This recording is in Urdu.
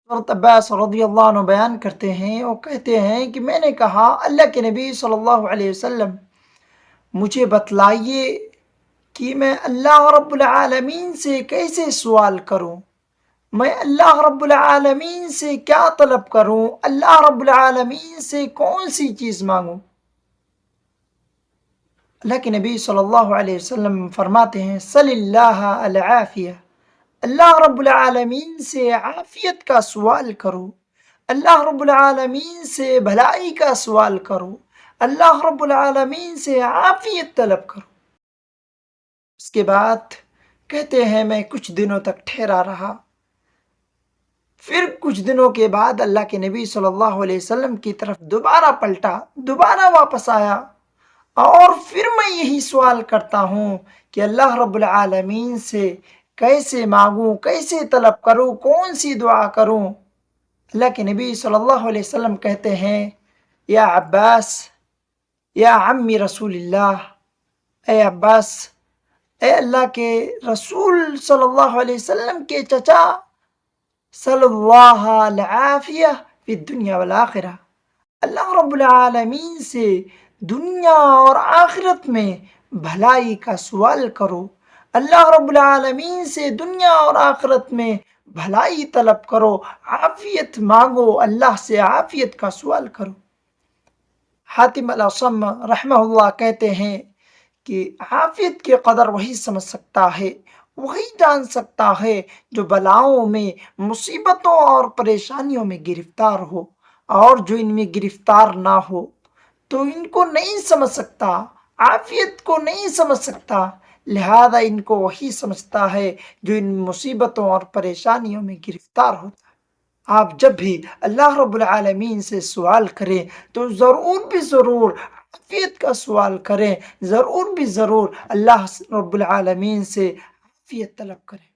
حضرت عباس رضی اللہ عنہ بیان کرتے ہیں، وہ کہتے ہیں کہ میں نے کہا اللہ کے نبی صلی اللہ علیہ وسلم مجھے بتلائیے کہ میں اللہ رب العالمین سے کیسے سوال کروں، میں اللہ رب العالمین سے کیا طلب کروں، اللہ رب العالمین سے کون سی چیز مانگوں۔ اللہ کے نبی صلی اللہ علیہ وسلم فرماتے ہیں صلی اللہ العافیہ، اللہ رب العالمین سے عافیت کا سوال کرو، اللہ رب العالمین سے بھلائی کا سوال کرو، اللہ رب العالمین سے عافیت طلب کرو۔ اس کے بعد کہتے ہیں میں کچھ دنوں تک ٹھہرا رہا، پھر کچھ دنوں کے بعد اللہ کے نبی صلی اللہ علیہ وسلم کی طرف دوبارہ پلٹا، دوبارہ واپس آیا، اور پھر میں یہی سوال کرتا ہوں کہ اللہ رب العالمین سے کیسے مانگوں، کیسے طلب کروں، کون سی دعا کروں۔ اللہ کے نبی صلی اللہ علیہ وسلم کہتے ہیں یا عباس، یا عمی رسول اللہ، اے عباس، اے اللہ کے رسول صلی اللہ علیہ وسلم کے چچا، صلی اللہ العافیہ فی الدنیا والآخرہ، اللہ رب العالمین سے دنیا اور آخرت میں بھلائی کا سوال کرو، اللہ رب العالمین سے دنیا اور آخرت میں بھلائی طلب کرو، عافیت مانگو، اللہ سے عافیت کا سوال کرو۔ حاتم الاصم رحمہ اللہ کہتے ہیں کہ عافیت کی قدر وہی سمجھ سکتا ہے، وہی جان سکتا ہے جو بلاؤں میں، مصیبتوں اور پریشانیوں میں گرفتار ہو، اور جو ان میں گرفتار نہ ہو تو ان کو نہیں سمجھ سکتا، عافیت کو نہیں سمجھ سکتا، لہذا ان کو وہی سمجھتا ہے جو ان مصیبتوں اور پریشانیوں میں گرفتار ہوتا ہے۔ آپ جب بھی اللہ رب العالمین سے سوال کریں تو ضرور بھی ضرور عافیت کا سوال کریں، ضرور بھی ضرور اللہ رب العالمین سے عافیت طلب کریں۔